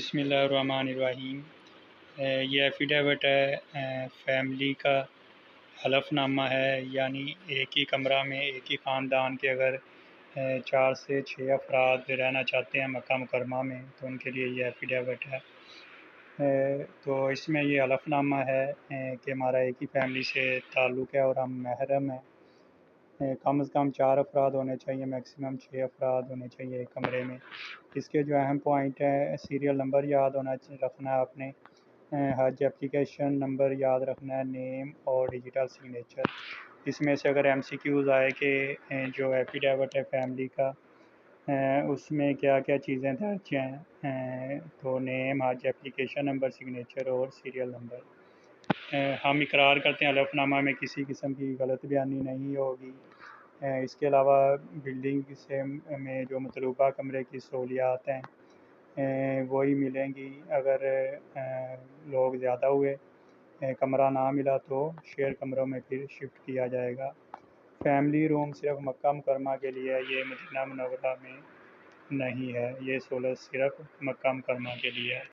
بسم اللہ الرحمن الرحیم۔ یہ ایفیڈیوٹ ہے فیملی کا حلف نامہ ہے، یعنی ایک ہی کمرہ میں ایک ہی خاندان کے اگر 4 سے 6 افراد رہنا چاہتے ہیں مکہ مکرمہ میں تو ان کے لیے یہ ایفیڈیوٹ ہے۔ تو اس میں یہ حلف نامہ ہے کہ ہمارا ایک ہی فیملی سے تعلق ہے اور ہم محرم ہیں۔ کم از کم 4 افراد ہونے چاہیے، میکسیمم 6 افراد ہونے چاہیے ایک کمرے میں۔ اس کے جو اہم پوائنٹ ہیں، سیریل نمبر یاد رکھنا ہے آپ نے، حج اپلیکیشن نمبر یاد رکھنا ہے، نیم اور ڈیجیٹل سگنیچر۔ اس میں سے اگر ایم سی کیوز آئے کہ جو ایفیڈیوٹ ہے فیملی کا اس میں کیا کیا چیزیں درج ہیں، تو نیم، حج اپلیکیشن نمبر، سگنیچر اور سیریل نمبر۔ ہم اقرار کرتے ہیں حلف نامہ میں کسی قسم کی غلط بیانی نہیں ہوگی۔ اس کے علاوہ بلڈنگ سے میں جو مطلوبہ کمرے کی سہولیات ہیں وہی ملیں گی۔ اگر لوگ زیادہ ہوئے کمرہ نہ ملا تو شیئر کمروں میں پھر شفٹ کیا جائے گا۔ فیملی روم صرف مکہ مکرمہ کے لیے ہے، یہ مدینہ منورہ میں نہیں ہے، یہ سہولت صرف مکہ مکرمہ کے لیے ہے۔